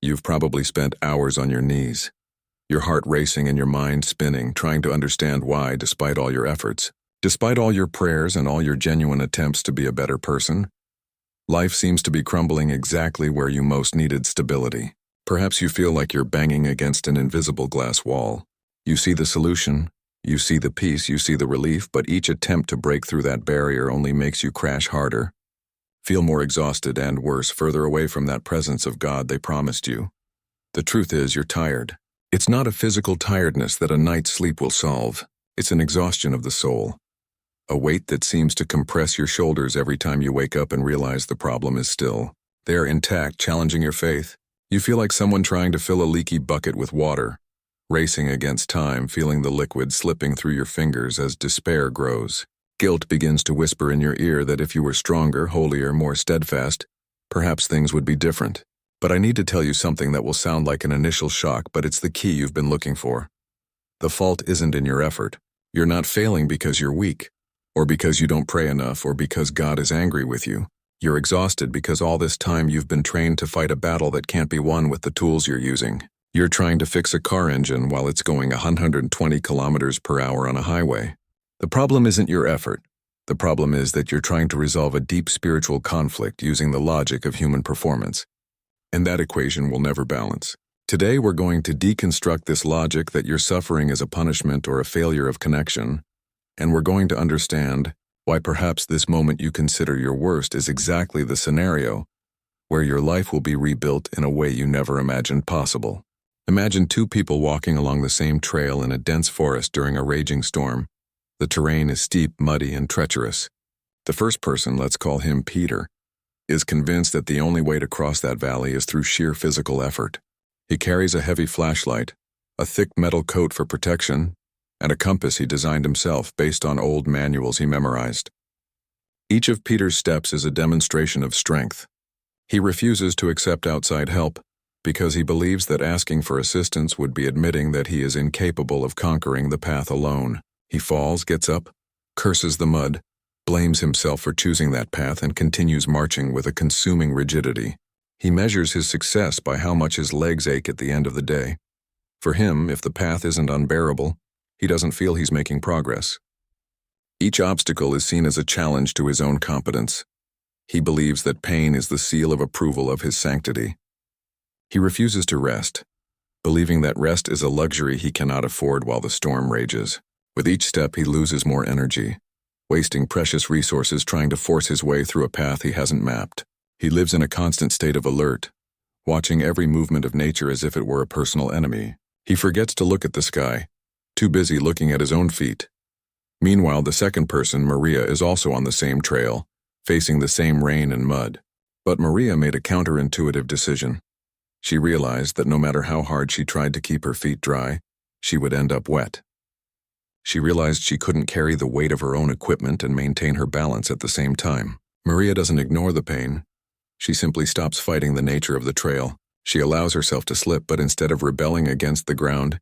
You've probably spent hours on your knees, your heart racing and your mind spinning, trying to understand why, despite all your efforts, despite all your prayers and all your genuine attempts to be a better person, life seems to be crumbling exactly where you most needed stability. Perhaps you feel like you're banging against an invisible glass wall. You see the solution, you see the peace, you see the relief, but each attempt to break through that barrier only makes you crash harder, feel more exhausted, and worse, further away from that presence of God they promised you. The truth is, you're tired. It's not a physical tiredness that a night's sleep will solve. It's an exhaustion of the soul. A weight that seems to compress your shoulders every time you wake up and realize the problem is still there, intact, challenging your faith. You feel like someone trying to fill a leaky bucket with water, racing against time, feeling the liquid slipping through your fingers as despair grows. Guilt begins to whisper in your ear that if you were stronger, holier, more steadfast, perhaps things would be different. But I need to tell you something that will sound like an initial shock, but it's the key you've been looking for. The fault isn't in your effort. You're not failing because you're weak, or because you don't pray enough, or because God is angry with you. You're exhausted because all this time you've been trained to fight a battle that can't be won with the tools you're using. You're trying to fix a car engine while it's going 120 kilometers per hour on a highway. The problem isn't your effort. The problem is that you're trying to resolve a deep spiritual conflict using the logic of human performance. And that equation will never balance. Today we're going to deconstruct this logic that your suffering is a punishment or a failure of connection, and we're going to understand why perhaps this moment you consider your worst is exactly the scenario where your life will be rebuilt in a way you never imagined possible. Imagine two people walking along the same trail in a dense forest during a raging storm. The terrain is steep, muddy, and treacherous. The first person, let's call him Peter, is convinced that the only way to cross that valley is through sheer physical effort. He carries a heavy flashlight, a thick metal coat for protection, and a compass he designed himself based on old manuals he memorized. Each of Peter's steps is a demonstration of strength. He refuses to accept outside help because he believes that asking for assistance would be admitting that he is incapable of conquering the path alone. He falls, gets up, curses the mud, blames himself for choosing that path, and continues marching with a consuming rigidity. He measures his success by how much his legs ache at the end of the day. For him, if the path isn't unbearable, he doesn't feel he's making progress. Each obstacle is seen as a challenge to his own competence. He believes that pain is the seal of approval of his sanctity. He refuses to rest, believing that rest is a luxury he cannot afford while the storm rages. With each step, he loses more energy, wasting precious resources trying to force his way through a path he hasn't mapped. He lives in a constant state of alert, watching every movement of nature as if it were a personal enemy. He forgets to look at the sky, too busy looking at his own feet. Meanwhile, the second person, Maria, is also on the same trail, facing the same rain and mud. But Maria made a counterintuitive decision. She realized that no matter how hard she tried to keep her feet dry, she would end up wet. She realized she couldn't carry the weight of her own equipment and maintain her balance at the same time. Maria doesn't ignore the pain. She simply stops fighting the nature of the trail. She allows herself to slip, but instead of rebelling against the ground,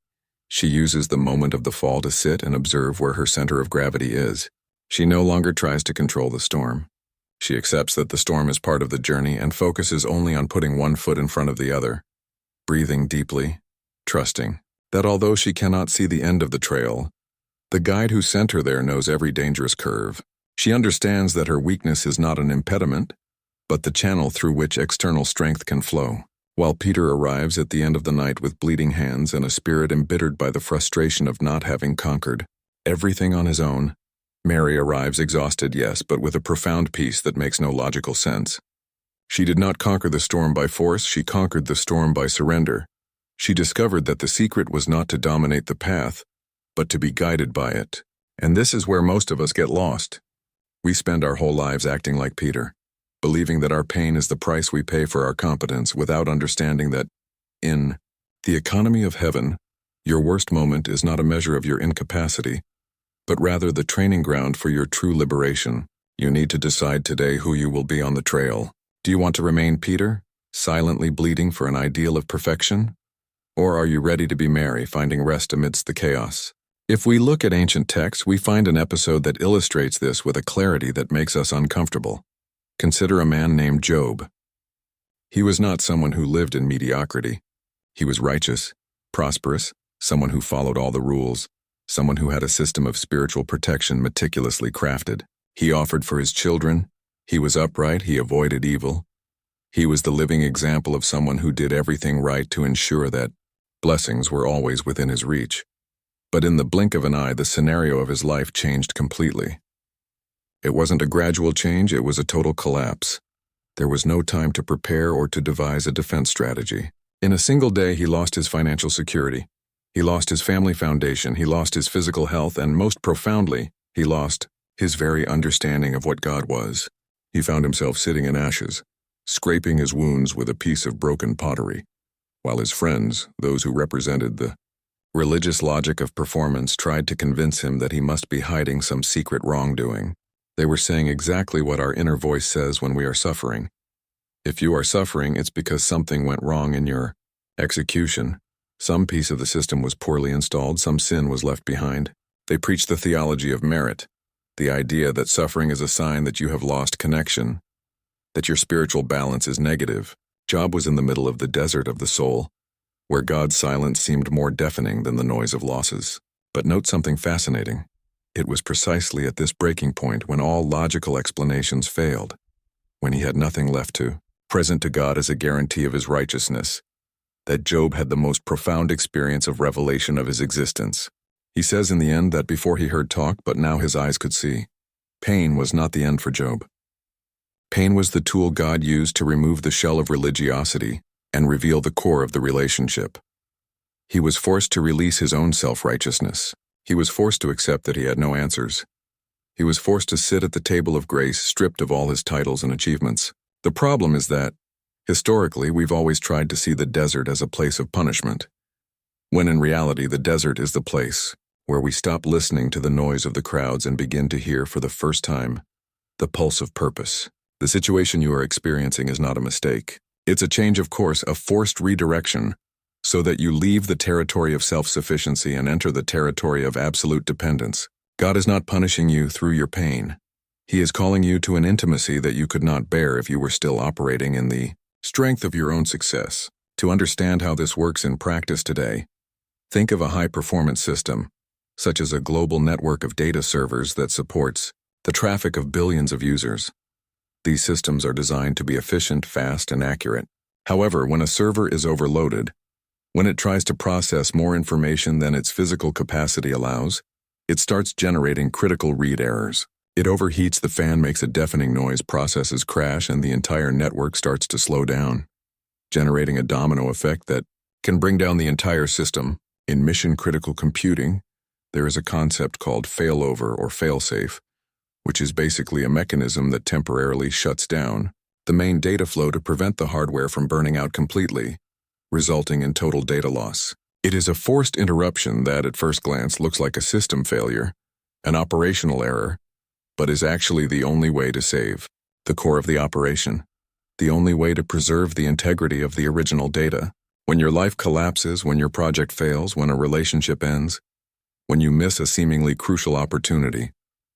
she uses the moment of the fall to sit and observe where her center of gravity is. She no longer tries to control the storm. She accepts that the storm is part of the journey and focuses only on putting one foot in front of the other, breathing deeply, trusting that although she cannot see the end of the trail, the guide who sent her there knows every dangerous curve. She understands that her weakness is not an impediment, but the channel through which external strength can flow. While Peter arrives at the end of the night with bleeding hands and a spirit embittered by the frustration of not having conquered everything on his own, Mary arrives exhausted, yes, but with a profound peace that makes no logical sense. She did not conquer the storm by force, she conquered the storm by surrender. She discovered that the secret was not to dominate the path, but to be guided by it. And this is where most of us get lost. We spend our whole lives acting like Peter, believing that our pain is the price we pay for our competence without understanding that, in the economy of heaven, your worst moment is not a measure of your incapacity, but rather the training ground for your true liberation. You need to decide today who you will be on the trail. Do you want to remain Peter, silently bleeding for an ideal of perfection? Or are you ready to be Mary, finding rest amidst the chaos? If we look at ancient texts, we find an episode that illustrates this with a clarity that makes us uncomfortable. Consider a man named Job. He was not someone who lived in mediocrity. He was righteous, prosperous, someone who followed all the rules, someone who had a system of spiritual protection meticulously crafted. He offered for his children. He was upright. He avoided evil. He was the living example of someone who did everything right to ensure that blessings were always within his reach. But in the blink of an eye, the scenario of his life changed completely. It wasn't a gradual change, it was a total collapse. There was no time to prepare or to devise a defense strategy. In a single day, he lost his financial security. He lost his family foundation. He lost his physical health, and most profoundly, he lost his very understanding of what God was. He found himself sitting in ashes, scraping his wounds with a piece of broken pottery, while his friends, those who represented the religious logic of performance, tried to convince him that he must be hiding some secret wrongdoing. They were saying exactly what our inner voice says when we are suffering. If you are suffering, it's because something went wrong in your execution. Some piece of the system was poorly installed, some sin was left behind. They preached the theology of merit, the idea that suffering is a sign that you have lost connection, that your spiritual balance is negative. Job was in the middle of the desert of the soul, where God's silence seemed more deafening than the noise of losses. But note something fascinating. It was precisely at this breaking point, when all logical explanations failed, when he had nothing left to present to God as a guarantee of his righteousness, that Job had the most profound experience of revelation of his existence. He says in the end that before he heard talk, but now his eyes could see. Pain was not the end for Job. Pain was the tool God used to remove the shell of religiosity and reveal the core of the relationship. He was forced to release his own self-righteousness. He was forced to accept that he had no answers. He was forced to sit at the table of grace, stripped of all his titles and achievements. The problem is that, historically, we've always tried to see the desert as a place of punishment, when in reality the desert is the place where we stop listening to the noise of the crowds and begin to hear for the first time the pulse of purpose. The situation you are experiencing is not a mistake. It's a change of course, a forced redirection, so that you leave the territory of self-sufficiency and enter the territory of absolute dependence. God is not punishing you through your pain. He is calling you to an intimacy that you could not bear if you were still operating in the strength of your own success. To understand how this works in practice today, think of a high-performance system, such as a global network of data servers that supports the traffic of billions of users. These systems are designed to be efficient, fast, and accurate. However, when a server is overloaded, when it tries to process more information than its physical capacity allows, it starts generating critical read errors. It overheats, the fan makes a deafening noise, processes crash, and the entire network starts to slow down, generating a domino effect that can bring down the entire system. In mission-critical computing, there is a concept called failover or failsafe, which is basically a mechanism that temporarily shuts down the main data flow to prevent the hardware from burning out completely, resulting in total data loss. It is a forced interruption that, at first glance, looks like a system failure, an operational error, but is actually the only way to save the core of the operation, the only way to preserve the integrity of the original data. When your life collapses, when your project fails, when a relationship ends, when you miss a seemingly crucial opportunity,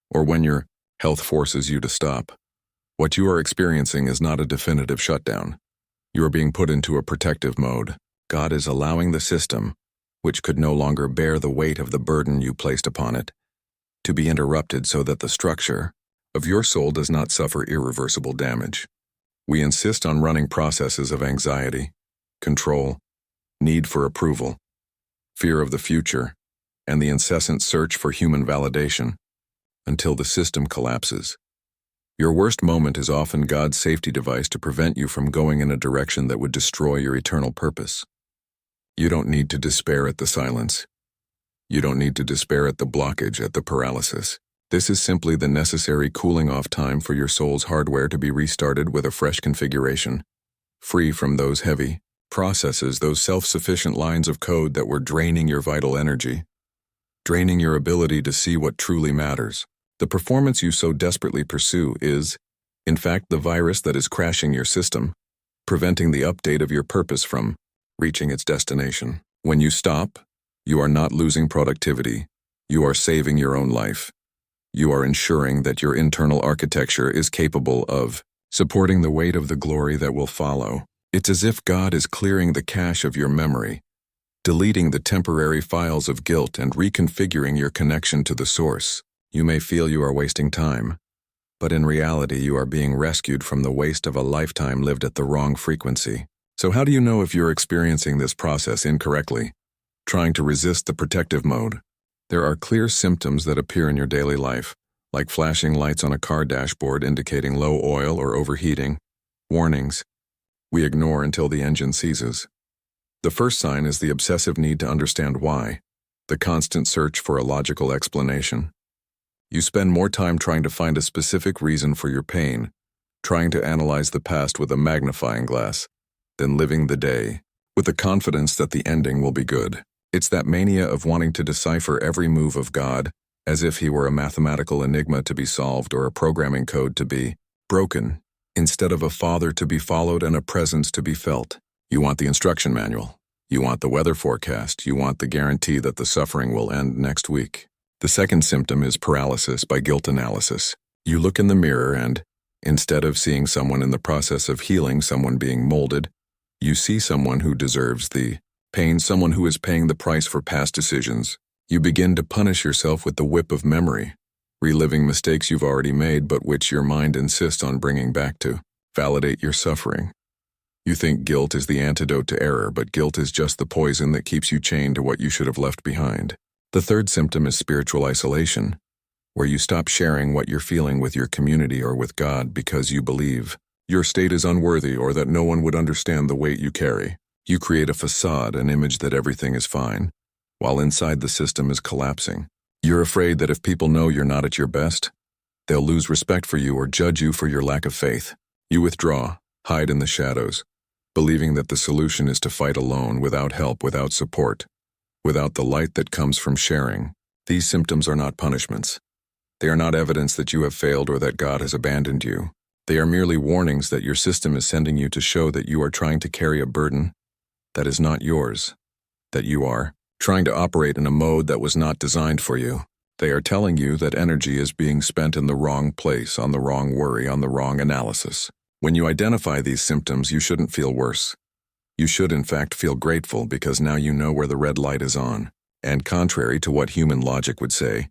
or when your health forces you to stop, what you are experiencing is not a definitive shutdown. You are being put into a protective mode. God is allowing the system, which could no longer bear the weight of the burden you placed upon it, to be interrupted so that the structure of your soul does not suffer irreversible damage. We insist on running processes of anxiety, control, need for approval, fear of the future, and the incessant search for human validation, until the system collapses. Your worst moment is often God's safety device to prevent you from going in a direction that would destroy your eternal purpose. You don't need to despair at the silence. You don't need to despair at the blockage, at the paralysis. This is simply the necessary cooling off time for your soul's hardware to be restarted with a fresh configuration, free from those heavy processes, those self-sufficient lines of code that were draining your vital energy, draining your ability to see what truly matters. The performance you so desperately pursue is, in fact, the virus that is crashing your system, preventing the update of your purpose from reaching its destination. When you stop, you are not losing productivity. You are saving your own life. You are ensuring that your internal architecture is capable of supporting the weight of the glory that will follow. It's as if God is clearing the cache of your memory, deleting the temporary files of guilt and reconfiguring your connection to the source. You may feel you are wasting time, but in reality you are being rescued from the waste of a lifetime lived at the wrong frequency. So how do you know if you're experiencing this process incorrectly, trying to resist the protective mode? There are clear symptoms that appear in your daily life, like flashing lights on a car dashboard indicating low oil or overheating, warnings we ignore until the engine seizes. The first sign is the obsessive need to understand why, the constant search for a logical explanation. You spend more time trying to find a specific reason for your pain, trying to analyze the past with a magnifying glass, than living the day with the confidence that the ending will be good. It's that mania of wanting to decipher every move of God, as if he were a mathematical enigma to be solved or a programming code to be broken, instead of a father to be followed and a presence to be felt. You want the instruction manual. You want the weather forecast. You want the guarantee that the suffering will end next week. The second symptom is paralysis by guilt analysis. You look in the mirror and, instead of seeing someone in the process of healing, someone being molded, you see someone who deserves the pain, someone who is paying the price for past decisions. You begin to punish yourself with the whip of memory, reliving mistakes you've already made but which your mind insists on bringing back to validate your suffering. You think guilt is the antidote to error, but guilt is just the poison that keeps you chained to what you should have left behind. The third symptom is spiritual isolation, where you stop sharing what you're feeling with your community or with God because you believe your state is unworthy or that no one would understand the weight you carry. You create a facade, an image that everything is fine, while inside the system is collapsing. You're afraid that if people know you're not at your best, they'll lose respect for you or judge you for your lack of faith. You withdraw, hide in the shadows, believing that the solution is to fight alone, without help, without support, without the light that comes from sharing. These symptoms are not punishments. They are not evidence that you have failed or that God has abandoned you. They are merely warnings that your system is sending you to show that you are trying to carry a burden that is not yours, that you are trying to operate in a mode that was not designed for you. They are telling you that energy is being spent in the wrong place, on the wrong worry, on the wrong analysis. When you identify these symptoms, you shouldn't feel worse. You should, in fact, feel grateful because now you know where the red light is on. And contrary to what human logic would say,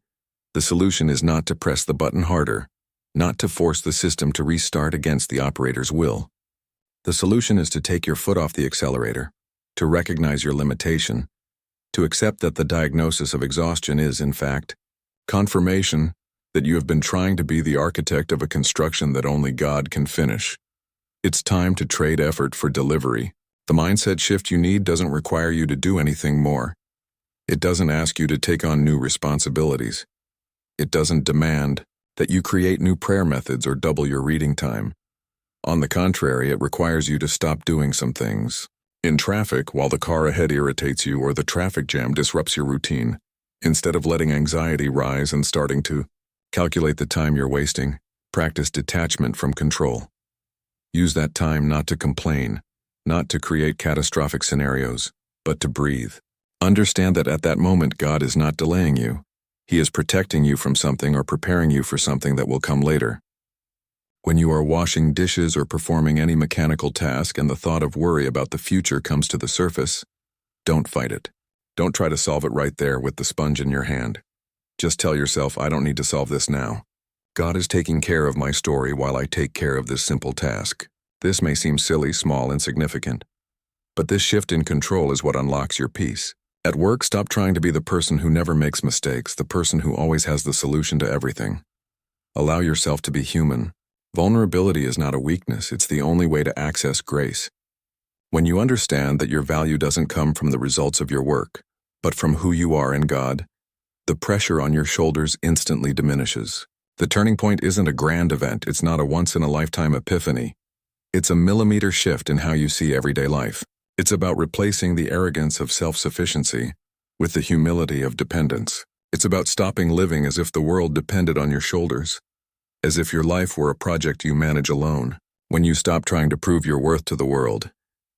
the solution is not to press the button harder, not to force the system to restart against the operator's will. The solution is to take your foot off the accelerator, to recognize your limitation, to accept that the diagnosis of exhaustion is, in fact, confirmation that you have been trying to be the architect of a construction that only God can finish. It's time to trade effort for delivery. The mindset shift you need doesn't require you to do anything more. It doesn't ask you to take on new responsibilities. It doesn't demand that you create new prayer methods or double your reading time. On the contrary, it requires you to stop doing some things. In traffic, while the car ahead irritates you or the traffic jam disrupts your routine, instead of letting anxiety rise and starting to calculate the time you're wasting, practice detachment from control. Use that time not to complain, not to create catastrophic scenarios, but to breathe. Understand that at that moment God is not delaying you. He is protecting you from something or preparing you for something that will come later. When you are washing dishes or performing any mechanical task and the thought of worry about the future comes to the surface, don't fight it. Don't try to solve it right there with the sponge in your hand. Just tell yourself, I don't need to solve this now. God is taking care of my story while I take care of this simple task. This may seem silly, small, insignificant, but this shift in control is what unlocks your peace. At work, stop trying to be the person who never makes mistakes, the person who always has the solution to everything. Allow yourself to be human. Vulnerability is not a weakness, it's the only way to access grace. When you understand that your value doesn't come from the results of your work, but from who you are in God, the pressure on your shoulders instantly diminishes. The turning point isn't a grand event, it's not a once-in-a-lifetime epiphany. It's a millimeter shift in how you see everyday life. It's about replacing the arrogance of self-sufficiency with the humility of dependence. It's about stopping living as if the world depended on your shoulders, as if your life were a project you manage alone. When you stop trying to prove your worth to the world,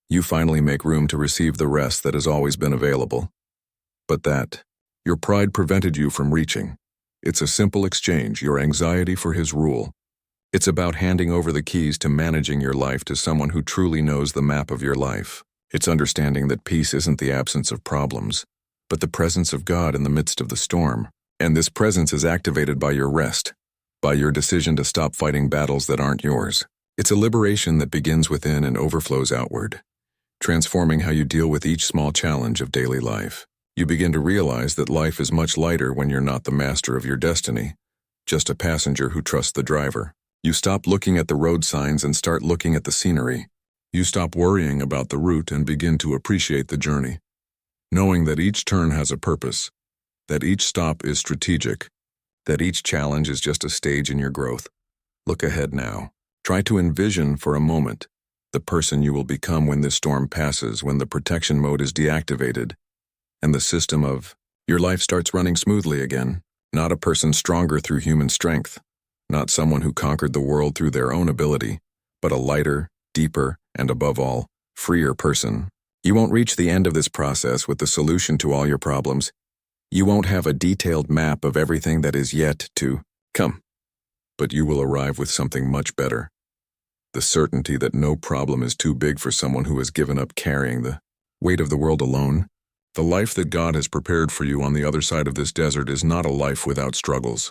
you finally make room to receive the rest that has always been available. But that your pride prevented you from reaching. It's a simple exchange, your anxiety for His rule, It's about handing over the keys to managing your life to someone who truly knows the map of your life. It's understanding that peace isn't the absence of problems, but the presence of God in the midst of the storm. And this presence is activated by your rest, by your decision to stop fighting battles that aren't yours. It's a liberation that begins within and overflows outward, transforming how you deal with each small challenge of daily life. You begin to realize that life is much lighter when you're not the master of your destiny, just a passenger who trusts the driver. You stop looking at the road signs and start looking at the scenery. You stop worrying about the route and begin to appreciate the journey, knowing that each turn has a purpose, that each stop is strategic, that each challenge is just a stage in your growth. Look ahead now. Try to envision for a moment the person you will become when this storm passes, when the protection mode is deactivated, and the system of your life starts running smoothly again. Not a person stronger through human strength, not someone who conquered the world through their own ability, but a lighter, deeper, and above all, freer person. You won't reach the end of this process with the solution to all your problems. You won't have a detailed map of everything that is yet to come. But you will arrive with something much better. The certainty that no problem is too big for someone who has given up carrying the weight of the world alone. The life that God has prepared for you on the other side of this desert is not a life without struggles,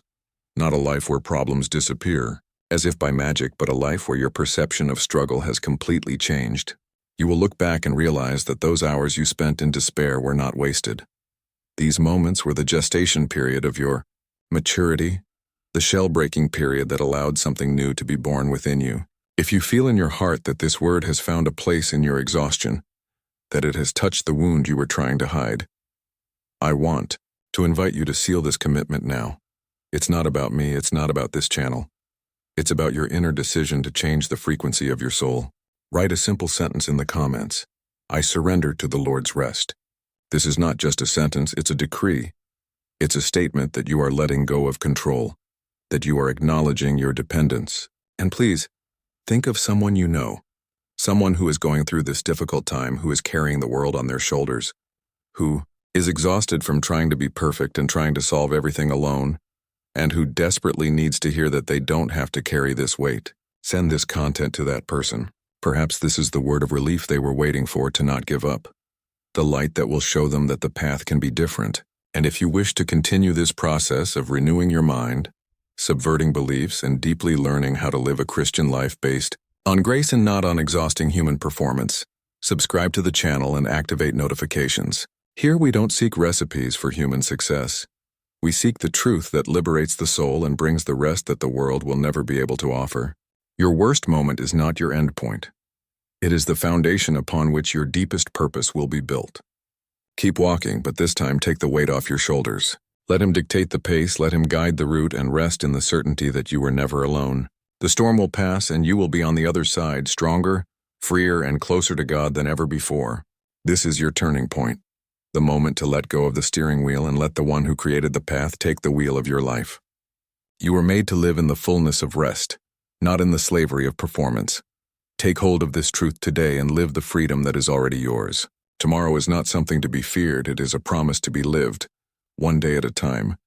not a life where problems disappear, as if by magic, but a life where your perception of struggle has completely changed. You will look back and realize that those hours you spent in despair were not wasted. These moments were the gestation period of your maturity, the shell-breaking period that allowed something new to be born within you. If you feel in your heart that this word has found a place in your exhaustion, that it has touched the wound you were trying to hide, I want to invite you to seal this commitment now. It's not about me, it's not about this channel. It's about your inner decision to change the frequency of your soul. Write a simple sentence in the comments. I surrender to the Lord's rest. This is not just a sentence, it's a decree. It's a statement that you are letting go of control, that you are acknowledging your dependence. And please, think of someone you know, someone who is going through this difficult time, who is carrying the world on their shoulders, who is exhausted from trying to be perfect and trying to solve everything alone, and who desperately needs to hear that they don't have to carry this weight. Send this content to that person. Perhaps this is the word of relief they were waiting for, to not give up. The light that will show them that the path can be different. And if you wish to continue this process of renewing your mind, subverting beliefs, and deeply learning how to live a Christian life based on grace and not on exhausting human performance, subscribe to the channel and activate notifications. Here we don't seek recipes for human success. We seek the truth that liberates the soul and brings the rest that the world will never be able to offer. Your worst moment is not your end point. It is the foundation upon which your deepest purpose will be built. Keep walking, but this time take the weight off your shoulders. Let him dictate the pace, let him guide the route, and rest in the certainty that you were never alone. The storm will pass and you will be on the other side, stronger, freer, and closer to God than ever before. This is your turning point. The moment to let go of the steering wheel and let the one who created the path take the wheel of your life. You were made to live in the fullness of rest, not in the slavery of performance. Take hold of this truth today and live the freedom that is already yours. Tomorrow is not something to be feared, it is a promise to be lived, one day at a time,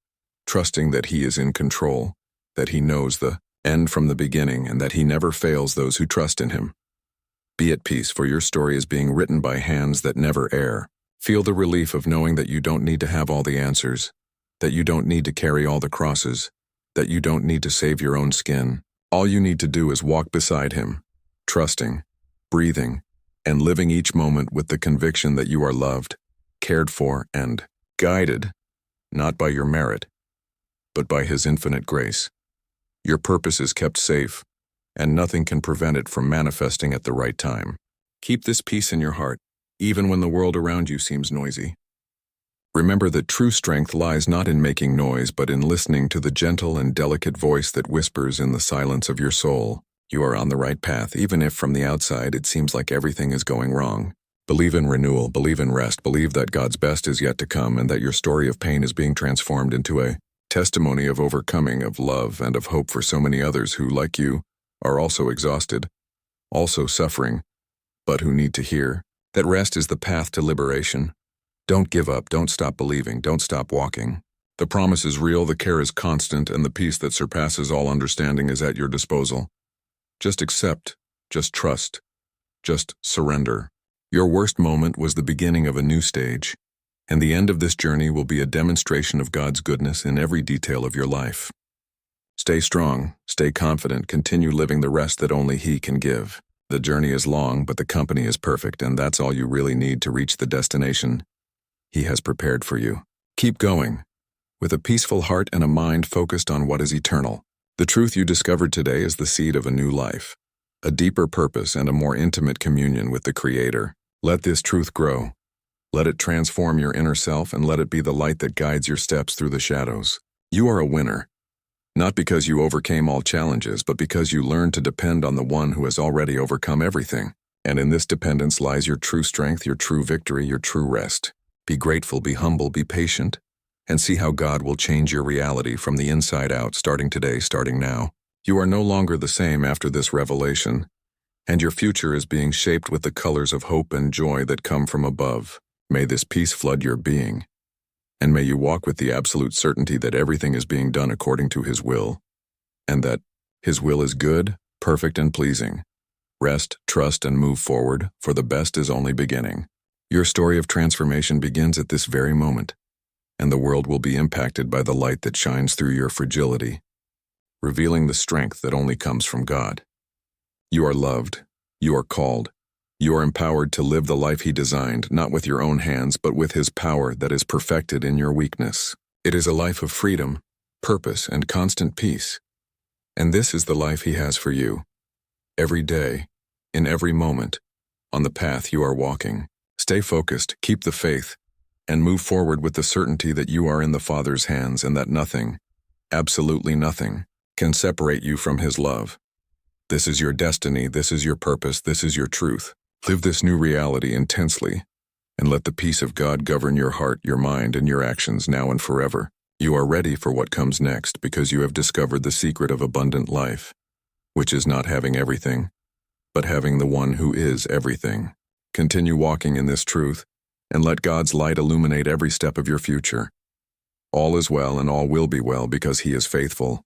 trusting that He is in control, that He knows the end from the beginning, and that He never fails those who trust in Him. Be at peace, for your story is being written by hands that never err. Feel the relief of knowing that you don't need to have all the answers, that you don't need to carry all the crosses, that you don't need to save your own skin. All you need to do is walk beside Him, trusting, breathing, and living each moment with the conviction that you are loved, cared for, and guided, not by your merit, but by His infinite grace. Your purpose is kept safe, and nothing can prevent it from manifesting at the right time. Keep this peace in your heart, even when the world around you seems noisy. Remember that true strength lies not in making noise, but in listening to the gentle and delicate voice that whispers in the silence of your soul. You are on the right path, even if from the outside it seems like everything is going wrong. Believe in renewal, believe in rest, believe that God's best is yet to come, and that your story of pain is being transformed into a testimony of overcoming, of love, and of hope for so many others who, like you, are also exhausted, also suffering, but who need to hear that rest is the path to liberation. Don't give up, don't stop believing, don't stop walking. The promise is real, the care is constant, and the peace that surpasses all understanding is at your disposal. Just accept, just trust, just surrender. Your worst moment was the beginning of a new stage, and the end of this journey will be a demonstration of God's goodness in every detail of your life. Stay strong, stay confident, continue living the rest that only He can give. The journey is long, but the company is perfect, and that's all you really need to reach the destination He has prepared for you. Keep going, with a peaceful heart and a mind focused on what is eternal. The truth you discovered today is the seed of a new life, a deeper purpose and a more intimate communion with the Creator. Let this truth grow. Let it transform your inner self, and let it be the light that guides your steps through the shadows. You are a winner, not because you overcame all challenges, but because you learned to depend on the one who has already overcome everything. And in this dependence lies your true strength, your true victory, your true rest. Be grateful, be humble, be patient, and see how God will change your reality from the inside out, starting today, starting now. You are no longer the same after this revelation, and your future is being shaped with the colors of hope and joy that come from above. May this peace flood your being, and may you walk with the absolute certainty that everything is being done according to His will, and that His will is good, perfect, and pleasing. Rest, trust, and move forward, for the best is only beginning. Your story of transformation begins at this very moment, and the world will be impacted by the light that shines through your fragility, revealing the strength that only comes from God. You are loved, you are called, you are empowered to live the life He designed, not with your own hands, but with His power that is perfected in your weakness. It is a life of freedom, purpose, and constant peace. And this is the life He has for you. Every day, in every moment, on the path you are walking. Stay focused, keep the faith, and move forward with the certainty that you are in the Father's hands and that nothing, absolutely nothing, can separate you from His love. This is your destiny, this is your purpose, this is your truth. Live this new reality intensely, and let the peace of God govern your heart, your mind, and your actions now and forever. You are ready for what comes next because you have discovered the secret of abundant life, which is not having everything, but having the one who is everything. Continue walking in this truth, and let God's light illuminate every step of your future. All is well and all will be well because He is faithful.